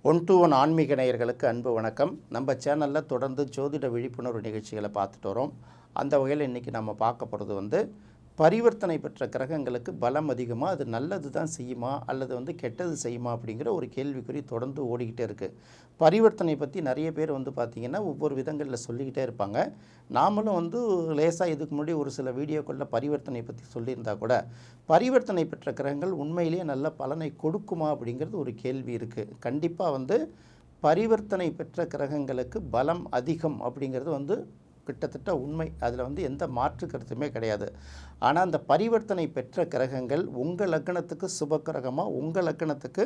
One to one ஆன்மீக நேயர்களுக்கு அன்பு வணக்கம். நம்ம சேனலில் தொடர்ந்து ஜோதிட விழிப்புணர்வு நிகழ்ச்சிகளை பார்த்துட்டு வரோம். அந்த வகையில் இன்றைக்கி நம்ம பார்க்க போகிறது பரிவர்த்தனை பெற்ற கிரகங்களுக்கு பலம் அதிகமாக, அது நல்லது தான் செய்யுமா அல்லது கெட்டது செய்யுமா அப்படிங்கிற ஒரு கேள்விக்குறி தொடர்ந்து ஓடிக்கிட்டே இருக்குது. பரிவர்த்தனை பற்றி நிறைய பேர் பார்த்திங்கன்னா ஒவ்வொரு விதங்களில் சொல்லிக்கிட்டே இருப்பாங்க. நாமளும் லேசாக இதுக்கு முன்னாடி ஒரு சில வீடியோக்களில் பரிவர்த்தனை பற்றி சொல்லியிருந்தா கூட, பரிவர்த்தனை பெற்ற கிரகங்கள் உண்மையிலேயே நல்ல பலனை கொடுக்குமா அப்படிங்கிறது ஒரு கேள்வி இருக்குது. கண்டிப்பாக பரிவர்த்தனை பெற்ற கிரகங்களுக்கு பலம் அதிகம் அப்படிங்கிறது கிட்டத்தட்ட உண்மை. அதில் எந்த மாற்று கருத்துமே கிடையாது. ஆனால் அந்த பரிவர்த்தனை பெற்ற கிரகங்கள் உங்கள் லக்னத்துக்கு சுபக்கிரகமாக, உங்கள் லக்னத்துக்கு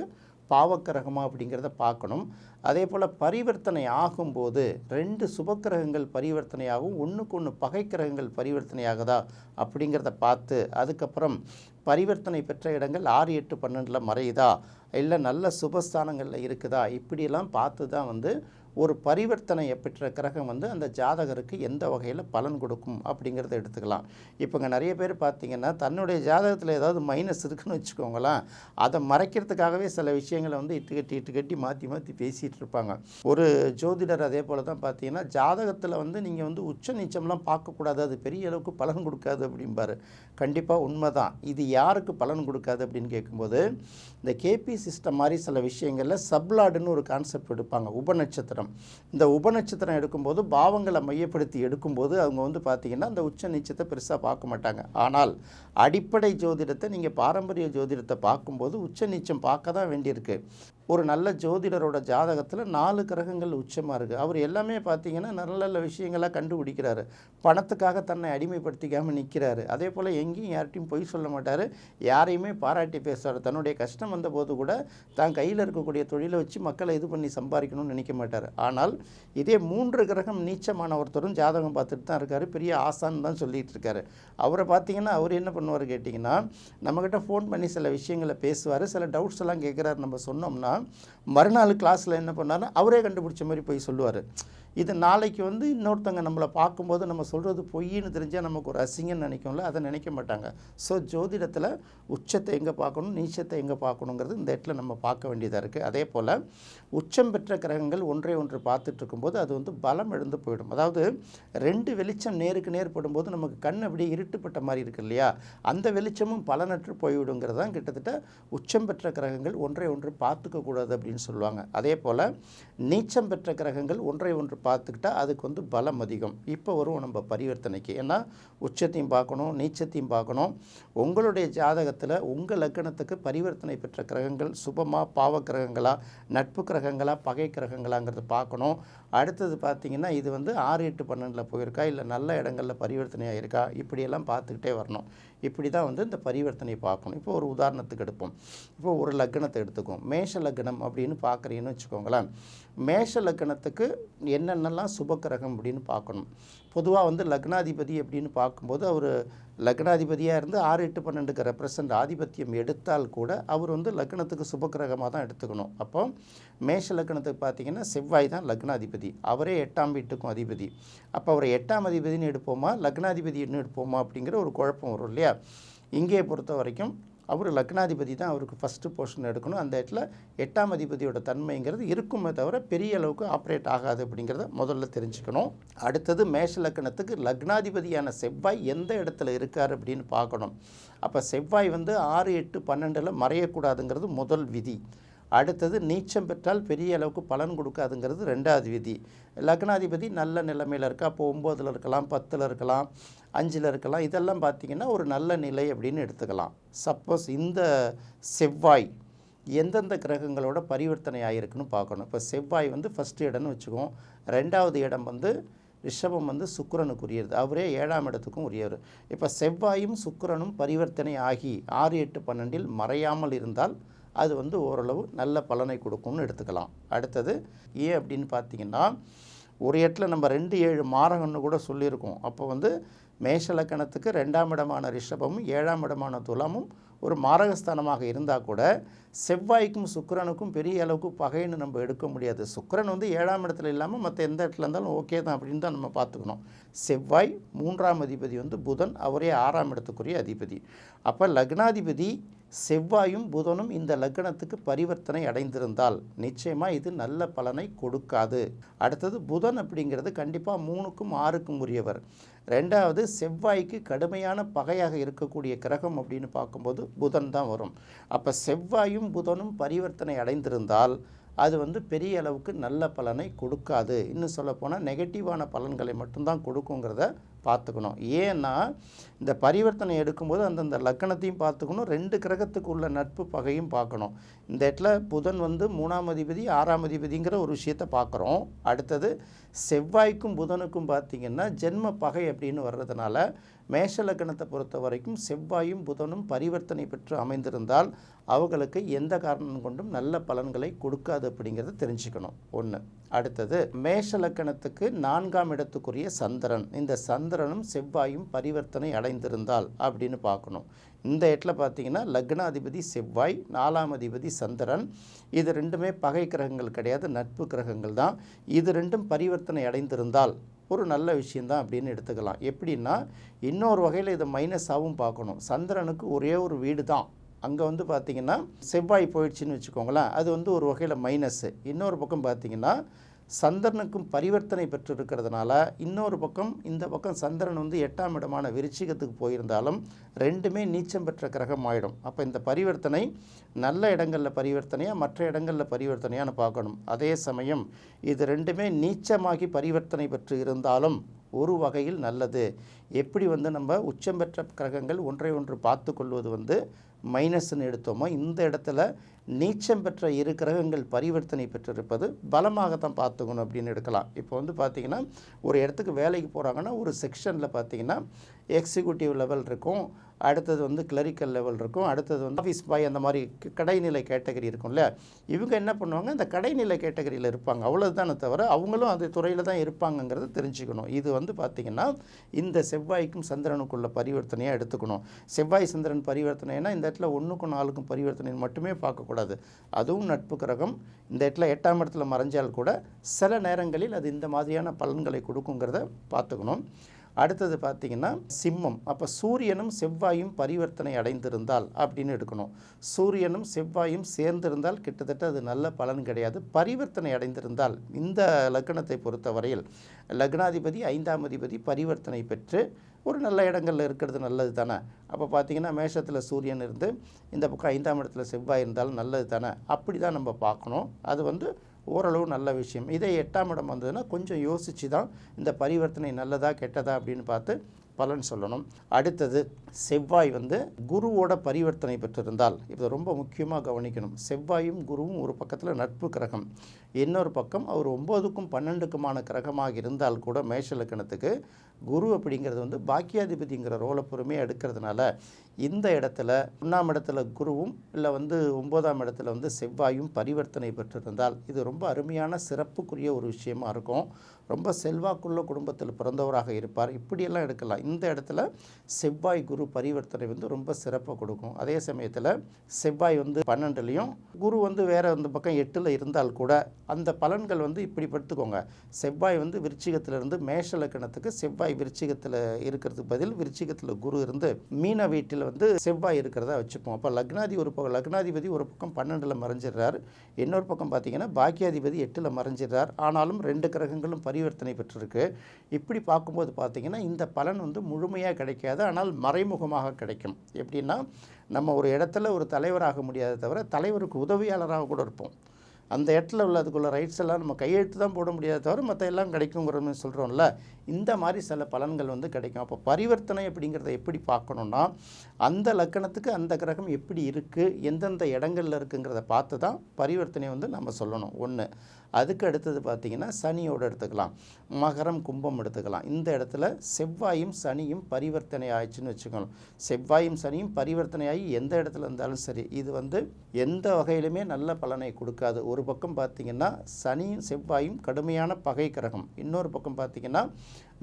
பாவக்கிரகமாக அப்படிங்கிறத பார்க்கணும். அதே போல் பரிவர்த்தனை ஆகும்போது 2 சுபக்கிரகங்கள் பரிவர்த்தனை ஆகும், ஒன்றுக்கு ஒன்று பகை கிரகங்கள் பரிவர்த்தனை ஆகுதா அப்படிங்கிறத பார்த்து, அதுக்கப்புறம் பரிவர்த்தனை பெற்ற இடங்கள் 6, 8, 12 மறையுதா, இல்லை நல்ல சுபஸ்தானங்களில் இருக்குதா, இப்படியெல்லாம் பார்த்து தான் ஒரு பரிவர்த்தனை பெற்ற கிரகம் அந்த ஜாதகருக்கு எந்த வகையில் பலன் கொடுக்கும் அப்படிங்கிறத எடுத்துக்கலாம். இப்போங்க நிறைய பேர் பார்த்திங்கன்னா தன்னுடைய ஜாதகத்தில் ஏதாவது மைனஸ் இருக்குதுன்னு வச்சுக்கோங்களேன், அதை மறைக்கிறதுக்காகவே சில விஷயங்களை இட்டு கட்டி மாற்றி பேசிகிட்டு இருப்பாங்க. ஒரு ஜோதிடர் அதே போல் தான் பார்த்திங்கன்னா ஜாதகத்தில் நீங்கள் உச்ச நீச்சம்லாம் பார்க்கக்கூடாது, அது பெரிய அளவுக்கு பலன் கொடுக்காது அப்படிம்பாரு. கண்டிப்பாக உண்மை தான். இது யாருக்கு பலன் கொடுக்காது அப்படின்னு கேட்கும்போது, இந்த கேபி சிஸ்டம் மாதிரி சில விஷயங்களில் சப்லாடுன்னு ஒரு கான்செப்ட் எடுப்பாங்க. உபநட்சத்திரம். இந்த உபநட்சத்திரம் எடுக்கும்போது பாவங்களை மையப்படுத்தி எடுக்கும்போது அவங்க பார்த்திங்கன்னா அந்த உச்ச நீச்சத்தை பெருசாக பார்க்க மாட்டாங்க. ஆனால் அடிப்படை ஜோதிடத்தை நீங்கள் பாரம்பரிய ஜோதிடத்தை பார்க்கும்போது உச்ச நீச்சம் பார்க்க தான் வேண்டியிருக்கு. ஒரு நல்ல ஜோதிடரோட ஜாதகத்தில் 4 கிரகங்கள் உச்சமாக இருக்குது. அவர் எல்லாமே பார்த்திங்கன்னா நல்ல நல்ல விஷயங்களாக கண்டுபிடிக்கிறாரு. பணத்துக்காக தன்னை அடிமைப்படுத்திக்காமல் நிற்கிறாரு. அதே போல் எங்கேயும் யார்ட்டையும் பொய் சொல்ல மாட்டார், யாரையுமே பாராட்டி பேசுவார். தன்னுடைய கஷ்டம் வந்தபோது கூட தான் கையில் இருக்கக்கூடிய தொழிலை வச்சு மக்களை இது பண்ணி சம்பாதிக்கணும்னு நினைக்க மாட்டார். ஆனால் இதே 3 கிரகம் நீச்சமான ஒருத்தரும் ஜாதகம் பார்த்துட்டு தான் இருக்கார். பெரிய ஆசான்னு தான் சொல்லிகிட்டு இருக்காரு. அவரை பார்த்திங்கன்னா அவர் என்ன பண்ணுவார் கேட்டிங்கன்னா, நம்மக்கிட்ட ஃபோன் பண்ணி சில விஷயங்களை பேசுவார், சில டவுட்ஸ் எல்லாம் கேட்குறாரு. நம்ம சொன்னோம்னா மறுநாள் கிளாஸில் என்ன பண்ணார்னா அவரே கண்டுபிடிச்ச மாதிரி போய் சொல்லுவார். இது நாளைக்கு இன்னொருத்தங்க நம்மளை பார்க்கும்போது நம்ம சொல்கிறது பொய்ன்னு தெரிஞ்சால் நமக்கு ஒரு அசிங்கன்னு நினைக்கும்ல, அதை நினைக்க மாட்டாங்க. ஸோ ஜோதிடத்தில் உச்சத்தை எங்கே பார்க்கணும், நீச்சத்தை எங்கே பார்க்கணுங்கிறது இந்த இடத்துல நம்ம பார்க்க வேண்டியதாக இருக்குது. அதே போல் உச்சம் பெற்ற கிரகங்கள் ஒன்றை ஒன்று பார்த்துட்டு இருக்கும்போது அது பலம் எழுந்து போயிடும். அதாவது 2 வெளிச்சம் நேருக்கு நேர் படும்போது நமக்கு கண் அப்படியே இருட்டுப்பட்ட மாதிரி இருக்குது இல்லையா, அந்த வெளிச்சமும் பலனற்று போய்விடுங்கிறது தான் கிட்டத்தட்ட உச்சம் பெற்ற கிரகங்கள் ஒன்றை ஒன்று பார்த்துக்கக்கூடாது அப்படின்னு சொல்லுவாங்க. அதே போல் நீச்சம் பெற்ற கிரகங்கள் ஒன்றை ஒன்று பார்த்துக்கிட்டா அதுக்கு பலம் அதிகம். இப்போ வரும் நம்ம பரிவர்த்தனைக்கு. ஏன்னா உச்சத்தையும் பார்க்கணும், நீச்சத்தையும் பார்க்கணும். உங்களுடைய ஜாதகத்தில் உங்கள் லக்னத்துக்கு பரிவர்த்தனை பெற்ற கிரகங்கள் சுபமா, பாவ கிரகங்களா, நட்பு கிரகங்களா, பகை கிரகங்களாங்கிறத பார்க்கணும். அடுத்தது பார்த்திங்கன்னா இது 6, 8, 12 போயிருக்கா, இல்லை நல்ல இடங்களில் பரிவர்த்தனையாக இருக்கா, இப்படியெல்லாம் பார்த்துக்கிட்டே வரணும். இப்படி தான் இந்த பரிவர்த்தனையை பார்க்கணும். இப்போ ஒரு உதாரணத்துக்கு எடுப்போம். இப்போ ஒரு லக்னத்தை எடுத்துக்கும், மேஷ லக்னம் அப்படின்னு பார்க்குறீங்கன்னு வச்சுக்கோங்களேன். மேஷ லக்னத்துக்கு என்னென்னலாம் சுபக்கிரகம் அப்படின்னு பார்க்கணும். பொதுவாக லக்னாதிபதி அப்படின்னு பார்க்கும்போது அவர் லக்னாதிபதியாக இருந்து 6, 8, 12க்கு ரெப்ரசன்ட் ஆதிபத்தியம் எடுத்தால் கூட அவர் லக்னத்துக்கு சுபக்கிரகமாக தான் எடுத்துக்கணும். அப்போ மேஷ லக்னத்துக்கு பார்த்திங்கன்னா செவ்வாய் தான் லக்னாதிபதி, அவரே 8ஆம் வீட்டுக்கும் அதிபதி. அப்போ அவரை 8ஆம் அதிபதினு எடுப்போமா, லக்னாதிபதி என்ன எடுப்போமா அப்படிங்கிற ஒரு குழப்பம் வரும் இல்லையா. இங்கே பொறுத்த வரைக்கும் அவர் லக்னாதிபதி தான், அவருக்கு ஃபஸ்ட்டு போர்ஷன் எடுக்கணும். அந்த இடத்துல 8ஆம் அதிபதியோட தன்மைங்கிறது இருக்குமே தவிர பெரிய அளவுக்கு ஆப்ரேட் ஆகாது அப்படிங்கிறத முதல்ல தெரிஞ்சுக்கணும். அடுத்தது மேஷ லக்னத்துக்கு லக்னாதிபதியான செவ்வாய் எந்த இடத்துல இருக்கார் அப்படின்னு பார்க்கணும். அப்போ செவ்வாய் 6, 8, 12 மறையக்கூடாதுங்கிறது முதல் விதி. அடுத்தது நீச்சம் பெற்றால் பெரிய அளவுக்கு பலன் கொடுக்காதுங்கிறது 2வது விதி. லக்னாதிபதி நல்ல நிலைமையில் இருக்கா, அப்போ 9ல் இருக்கலாம், 10ல் இருக்கலாம், 5ல் இருக்கலாம், இதெல்லாம் பார்த்திங்கன்னா ஒரு நல்ல நிலை அப்படின்னு எடுத்துக்கலாம். சப்போஸ் இந்த செவ்வாய் எந்தெந்த கிரகங்களோட பரிவர்த்தனை ஆகிருக்குன்னு பார்க்கணும். இப்போ செவ்வாய் ஃபஸ்ட்டு இடம்னு வச்சுக்குவோம். 2வது இடம் ரிஷபம் சுக்கிரனுக்குரியது, அவரே 7ஆம் இடத்துக்கும் உரியவர். இப்போ செவ்வாயும் சுக்கிரனும் பரிவர்த்தனை ஆகி 6, 8, 12 மறையாமல் இருந்தால் அது ஓரளவு நல்ல பலனை கொடுக்கும்னு எடுத்துக்கலாம். அடுத்தது ஏன் அப்படின்னு பார்த்திங்கன்னா, ஒரு இடத்துல நம்ம 2, 7 மாரகன்னு கூட சொல்லியிருக்கோம். அப்போ மேஷ லக்னத்துக்கு 2ஆம் இடமான ரிஷபமும் 7ஆம் இடமான துலாமும் ஒரு மாரகஸ்தானமாக இருந்தால் கூட செவ்வாய்க்கும் சுக்கிரனுக்கும் பெரிய அளவுக்கு பகைன்னு நம்ம எடுக்க முடியாது. சுக்கிரன் 7ஆம் இடத்துல இல்லாமல் மற்ற எந்த இடத்துல இருந்தாலும் ஓகே தான் அப்படின்னு தான் நம்ம பார்த்துக்கணும். செவ்வாய் 3ஆம் அதிபதி புதன், அவரே 6ஆம் இடத்துக்குரிய அதிபதி. அப்போ லக்னாதிபதி செவ்வாயும் புதனும் இந்த லக்னத்துக்கு பரிவர்த்தனை அடைந்திருந்தால் நிச்சயமாக இது நல்ல பலனை கொடுக்காது. அடுத்தது புதன் அப்படிங்கிறது கண்டிப்பாக 3க்கும் 6க்கும் உரியவர். ரெண்டாவது செவ்வாய்க்கு கடுமையான பகையாக இருக்கக்கூடிய கிரகம் அப்படின்னு பார்க்கும்போது புதன் தான் வரும். அப்போ செவ்வாயும் புதனும் பரிவர்த்தனை அடைந்திருந்தால் அது பெரிய அளவுக்கு நல்ல பலனை கொடுக்காது. இன்னும் சொல்லப்போனால் நெகட்டிவான பலன்களை மட்டும்தான் கொடுக்குங்கிறத பார்த்துக்கணும். ஏன்னா இந்த பரிவர்த்தனை எடுக்கும்போது அந்தந்த லக்கணத்தையும் பார்த்துக்கணும், 2 கிரகத்துக்கு உள்ள நட்பு பகையும் பார்க்கணும். இந்த இடத்துல புதன் 3ஆம் அதிபதி 6ஆம் அதிபதிங்கிற ஒரு விஷயத்தை பார்க்குறோம். அடுத்தது செவ்வாய்க்கும் புதனுக்கும் பார்த்திங்கன்னா ஜென்ம பகை அப்படின்னு வர்றதுனால மேஷ லக்னத்தை பொறுத்த வரைக்கும் செவ்வாயும் புதனும் பரிவர்த்தனை பெற்று அமைந்திருந்தால் அவங்களுக்கு எந்த காரணம் கொண்டும் நல்ல பலன்களை கொடுக்காது அப்படிங்கிறத தெரிஞ்சுக்கணும். ஒன்று. அடுத்தது மேஷ லக்கணத்துக்கு 4ஆம் இடத்துக்குரிய சந்திரன், இந்த சந்திரனும் செவ்வாயும் பரிவர்த்தனை அடைந்திருந்தால் அப்படின்னு பார்க்கணும். இந்த இடத்துல பார்த்தீங்கன்னா லக்னாதிபதி செவ்வாய், 4ஆம் அதிபதி சந்திரன், இது ரெண்டுமே பகை கிரகங்கள் கிடையாது, நட்பு கிரகங்கள் தான். இது ரெண்டும் பரிவர்த்தனை அடைந்திருந்தால் ஒரு நல்ல விஷயந்தான் அப்படின்னு எடுத்துக்கலாம். எப்படின்னா இன்னொரு வகையில் இதை மைனஸாகவும் பார்க்கணும். சந்திரனுக்கு ஒரே ஒரு வீடு தான், அங்கே பார்த்திங்கன்னா செவ்வாய் போயிடுச்சுன்னு வச்சுக்கோங்களேன், அது ஒரு வகையில் மைனஸ்ஸு. இன்னொரு பக்கம் பார்த்திங்கன்னா சந்திரனுக்கும் பரிவர்த்தனை பெற்று இருக்கிறதுனால இன்னொரு பக்கம் இந்த பக்கம் சந்திரன் 8ஆம் இடமான விருச்சிகத்துக்கு போயிருந்தாலும் ரெண்டுமே நீச்சம் பெற்ற கிரகம் ஆகிடும். அப்போ இந்த பரிவர்த்தனை நல்ல இடங்களில் பரிவர்த்தனையாக மற்ற இடங்களில் பரிவர்த்தனையான்னு பார்க்கணும். அதே சமயம் இது ரெண்டுமே நீச்சமாகி பரிவர்த்தனை பெற்று இருந்தாலும் ஒரு வகையில் நல்லது. எப்படி நம்ம உச்சம் பெற்ற கிரகங்கள் ஒன்றை ஒன்று பார்த்து கொள்வது மைனஸ்ன்னு எடுத்தோமோ, இந்த இடத்துல நீச்சம் பெற்ற 2 கிரகங்கள் பரிவர்த்தனை பெற்றிருப்பது பலமாகத்தான் பார்த்துக்கணும் அப்படின்னு எடுக்கலாம். இப்போ பார்த்திங்கன்னா ஒரு இடத்துக்கு வேலைக்கு போகிறாங்கன்னா ஒரு செக்ஷனில் பார்த்திங்கன்னா எக்ஸிக்யூட்டிவ் லெவல் இருக்கும், அடுத்தது கிளரிக்கல் லெவல் இருக்கும், அடுத்தது ஆஃபீஸ் பாய், அந்த மாதிரி கடைநிலை கேட்டகரி இருக்கும்ல. இவங்க என்ன பண்ணுவாங்க, இந்த கடைநிலை கேட்டகரியில் இருப்பாங்க, அவ்வளோதானே தவிர அவங்களும் அந்த துறையில் தான் இருப்பாங்கங்கிறத தெரிஞ்சுக்கணும். இது பார்த்திங்கன்னா இந்த செவ்வாய்க்கும் சந்திரனுக்குள்ள பரிவர்த்தனையாக எடுத்துக்கணும். செவ்வாய் சந்திரன் பரிவர்த்தனைனா இந்த இடத்துல 1க்கும் 4க்கும் பரிவர்த்தனை மட்டுமே பார்க்கக்கூடாது. அதுவும் நட்பு கிரகம். இந்த இடத்துல 8ஆம் இடத்துல மறைஞ்சால் கூட சில நேரங்களில் அது இந்த மாதிரியான பலன்களை கொடுக்குங்கிறத பார்த்துக்கணும். அடுத்தது பார்த்திங்கன்னா சிம்மம். அப்போ சூரியனும் செவ்வாயும் பரிவர்த்தனை அடைந்திருந்தால் அப்படின்னு எடுக்கணும். சூரியனும் செவ்வாயும் சேர்ந்திருந்தால் கிட்டத்தட்ட அது நல்ல பலன் கிடையாது. பரிவர்த்தனை அடைந்திருந்தால் இந்த லக்னத்தை பொறுத்தவரையில் லக்னாதிபதி 5ஆம் அதிபதி பரிவர்த்தனை பெற்று ஒரு நல்ல இடங்களில் இருக்கிறது நல்லது தானே. அப்போ பார்த்திங்கன்னா மேஷத்தில் சூரியன் இருந்து இந்த பக்கம் 5ஆம் இடத்துல செவ்வாய் இருந்தாலும் நல்லது தானே. அப்படி தான் நம்ம பார்க்கணும். அது ஓரளவு நல்ல விஷயம். இதே 8ஆம் இடம் வந்ததுன்னா கொஞ்சம் யோசித்து தான் இந்த பரிவர்த்தனை நல்லதா கெட்டதா அப்படின்னு பார்த்து பலன் சொல்லணும். அடுத்தது செவ்வாய் குருவோட பரிவர்த்தனை பெற்றிருந்தால் இது ரொம்ப முக்கியமாக கவனிக்கணும். செவ்வாயும் குருவும் ஒரு பக்கத்தில் நட்பு கிரகம், இன்னொரு பக்கம் அவர் 9க்கும் 12க்குமான கிரகமாக இருந்தால் கூட மேஷ லக்னத்துக்கு குரு அப்படிங்கிறது பாக்கியாதிபதிங்கிற ரோலை பொறுமையாக எடுக்கிறதுனால இந்த இடத்துல 1ஆம் இடத்துல குருவும் இல்லை 9ஆம் இடத்துல செவ்வாயும் பரிவர்த்தனை பெற்றிருந்தால் இது ரொம்ப அருமையான சிறப்புக்குரிய ஒரு விஷயமா இருக்கும். ரொம்ப செல்வாக்குள்ள குடும்பத்தில் பிறந்தவராக இருப்பார். இப்படியெல்லாம் எடுக்கலாம். இந்த இடத்துல செவ்வாய் குரு பரிவர்த்தனை ரொம்ப சிறப்பாக கொடுக்கும். அதே சமயத்தில் செவ்வாய் 12லையும் குரு வேறு அந்த பக்கம் 8ல் இருந்தால் கூட அந்த பலன்கள் இப்படி படுத்துக்கோங்க. செவ்வாய் விருச்சிகத்திலிருந்து மேஷ லக்னத்துக்கு செவ்வாய் விருச்சிகத்தில் இருக்கிறதுக்கு பதில் விருச்சிகத்தில் குரு இருந்து மீன வீட்டில் செவ்வாய் இருக்கிறதா வச்சுப்போம். அப்போ லக்னாதிபதி ஒரு பக்கம் 12ல் மறைஞ்சிடுறார், இன்னொரு பக்கம் பார்த்திங்கன்னா பாக்கியாதிபதி 8ல் மறைஞ்சிடுறார். ஆனாலும் 2 கிரகங்களும் பரிவர்த்தனை பெற்றிருக்கு. இப்படி பார்க்கும்போது பார்த்திங்கன்னா இந்த பலன் முழுமையாக கிடைக்காது, ஆனால் மறைமுகமாக கிடைக்கும். எப்படின்னா நம்ம ஒரு இடத்துல ஒரு தலைவராக முடியாத தவிர தலைவருக்கு உதவியாளராக கூட இருப்போம். அந்த இடத்துல உள்ள அதுக்குள்ள ரைட்ஸ் எல்லாம் நம்ம கையெழுத்து தான் போட முடியாத தவிர மற்ற எல்லாம் கிடைக்குங்கிறோம்னு சொல்கிறோம்ல. இந்த மாதிரி சில பலன்கள் கிடைக்கும். அப்போ பரிவர்த்தனை அப்படிங்கிறத எப்படி பார்க்கணுன்னா அந்த லக்கணத்துக்கு அந்த கிரகம் எப்படி இருக்குது, எந்தெந்த இடங்களில் இருக்குங்கிறத பார்த்து தான் பரிவர்த்தனை நம்ம சொல்லணும். ஒன்று. அதுக்கு அடுத்தது பார்த்திங்கன்னா சனியோடு எடுத்துக்கலாம், மகரம் கும்பம் எடுத்துக்கலாம். இந்த இடத்துல செவ்வாயும் சனியும் பரிவர்த்தனை ஆயிடுச்சுன்னு வச்சுக்கணும். செவ்வாயும் சனியும் பரிவர்த்தனை ஆகி எந்த இடத்துல இருந்தாலும் சரி இது எந்த வகையிலுமே நல்ல பலனை கொடுக்காது. ஒரு பக்கம் பார்த்திங்கன்னா சனியும் செவ்வாயும் கடுமையான பகை கிரகம், இன்னொரு பக்கம் பார்த்திங்கன்னா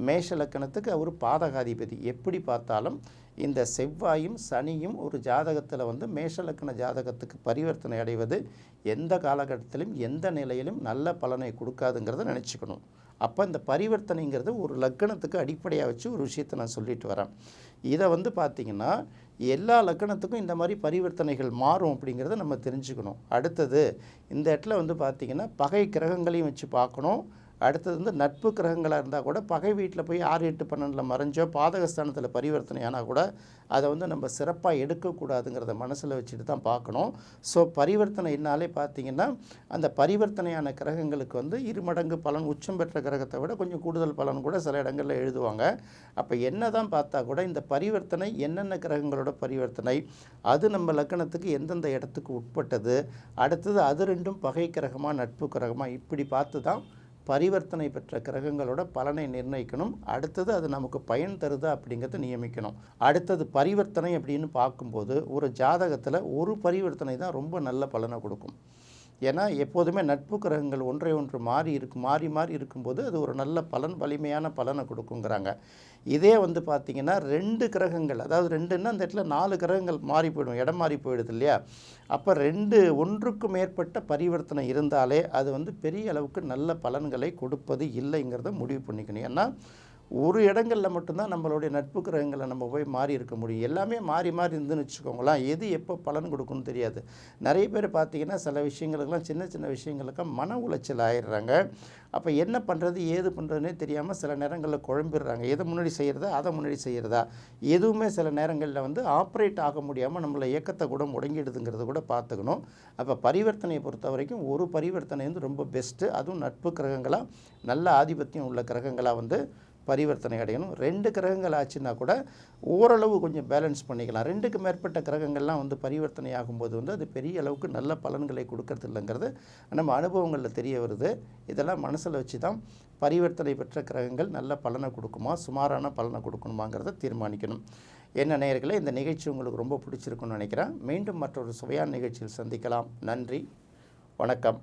மேஷ லக்கணத்துக்கு அவர் பாதகாதிபதி. எப்படி பார்த்தாலும் இந்த செவ்வாயும் சனியும் ஒரு ஜாதகத்தில் மேஷ லக்கண ஜாதகத்துக்கு பரிவர்த்தனை அடைவது எந்த காலகட்டத்திலும் எந்த நிலையிலும் நல்ல பலனை கொடுக்காதுங்கிறத நினச்சிக்கணும். அப்போ இந்த பரிவர்த்தனைங்கிறது ஒரு லக்கணத்துக்கு அடிப்படையாக வச்சு ஒரு விஷயத்தை நான் சொல்லிட்டு வரேன். இதை வந்து பார்த்திங்கன்னா எல்லா லக்கணத்துக்கும் இந்த மாதிரி பரிவர்த்தனைகள் மாறும் அப்படிங்கிறத நம்ம தெரிஞ்சுக்கணும். அடுத்தது இந்த இடத்துல வந்து பார்த்திங்கன்னா பகை கிரகங்களையும் வச்சு பார்க்கணும். அடுத்தது வந்து நட்பு கிரகங்களாக இருந்தால் கூட பகை வீட்டில் போய் 6, 8, 12 மறைஞ்சோ பாதகஸ்தானத்தில் பரிவர்த்தனை ஆனால் கூட அதை வந்து நம்ம சிறப்பாக எடுக்கக்கூடாதுங்கிறத மனசில் வச்சுட்டு தான் பார்க்கணும். ஸோ பரிவர்த்தனைனாலே பார்த்திங்கன்னா அந்த பரிவர்த்தனையான கிரகங்களுக்கு வந்து 2 மடங்கு பலன், உச்சம் பெற்ற கிரகத்தை விட கொஞ்சம் கூடுதல் பலன் கூட சில இடங்களில் எழுதுவாங்க. அப்போ என்ன தான் பார்த்தா கூட இந்த பரிவர்த்தனை என்னென்ன கிரகங்களோட பரிவர்த்தனை, அது நம்ம லக்கணத்துக்கு எந்தெந்த இடத்துக்கு உட்பட்டது, அடுத்தது அது ரெண்டும் பகை கிரகமாக நட்பு கிரகமாக இப்படி பார்த்து தான் பரிவர்த்தனை பெற்ற கிரகங்களோட பலனை நிர்ணயிக்கணும். அடுத்தது அது நமக்கு பயன் தருதா அப்படிங்கிறத நியமிக்கணும். அடுத்தது பரிவர்த்தனை அப்படின்னு பார்க்கும்போது ஒரு ஜாதகத்தில் ஒரு பரிவர்த்தனை தான் ரொம்ப நல்ல பலனை கொடுக்கும். ஏன்னா எப்போதுமே நட்பு கிரகங்கள் ஒன்றை ஒன்று மாறி மாறி இருக்கும்போது அது ஒரு நல்ல பலன், வலிமையான பலனை கொடுக்குங்கிறாங்க. இதே வந்து பார்த்திங்கன்னா 2 கிரகங்கள், அதாவது 2ன்னா அந்த இடத்துல 4 கிரகங்கள் மாறி போயிடும், இடம் மாறி போயிடுது இல்லையா? அப்போ 2 ஒன்றுக்கு மேற்பட்ட பரிவர்த்தனை இருந்தாலே அது வந்து பெரிய அளவுக்கு நல்ல பலன்களை கொடுப்பது இல்லைங்கிறத முடிவு பண்ணிக்கணும். ஏன்னா ஒரு இடங்களில் மட்டும்தான் நம்மளுடைய நட்பு கிரகங்களை நம்ம போய் மாறி இருக்க முடியும். எல்லாமே மாறி இருந்துன்னு வச்சுக்கோங்களேன், எது எப்போ பலன் கொடுக்குன்னு தெரியாது. நிறைய பேர் பார்த்திங்கன்னா சில விஷயங்களுக்கெல்லாம் சின்ன சின்ன விஷயங்களுக்கெல்லாம் மன உளைச்சல் ஆயிடுறாங்க. அப்போ என்ன பண்ணுறது ஏது பண்ணுறதுனே தெரியாமல் சில நேரங்களில் குழம்பிடுறாங்க. எதை முன்னாடி செய்கிறதா அதை முன்னாடி செய்கிறதா, எதுவுமே சில நேரங்களில் வந்து ஆப்ரேட் ஆக முடியாமல் நம்மளை இயக்கத்தை கூட முடங்கிடுதுங்கிறத கூட பார்த்துக்கணும். அப்போ பரிவர்த்தனையை பொறுத்த வரைக்கும் ஒரு பரிவர்த்தனை வந்து ரொம்ப பெஸ்ட்டு. அதுவும் நட்பு கிரகங்களாக நல்ல ஆதிபத்தியம் உள்ள கிரகங்களாக வந்து பரிவர்த்தனை அடையணும். 2 கிரகங்கள் ஆச்சுன்னா கூட ஓரளவு கொஞ்சம் பேலன்ஸ் பண்ணிக்கலாம். 2க்கு மேற்பட்ட கிரகங்கள்லாம் வந்து பரிவர்த்தனை ஆகும்போது வந்து அது பெரிய அளவுக்கு நல்ல பலன்களை கொடுக்கறது இல்லைங்கிறது நம்ம அனுபவங்களில் தெரிய வருது. இதெல்லாம் மனசில் வச்சு தான் பரிவர்த்தனை பெற்ற கிரகங்கள் நல்ல பலனை கொடுக்குமா, சுமாரான பலனை கொடுக்கணுமாங்கிறத தீர்மானிக்கணும். என்ன நேயர்களே, இந்த நிகழ்ச்சி உங்களுக்கு ரொம்ப பிடிச்சிருக்குன்னு நினைக்கிறேன். மீண்டும் மற்றொரு சுவையான நிகழ்ச்சியில் சந்திக்கலாம். நன்றி, வணக்கம்.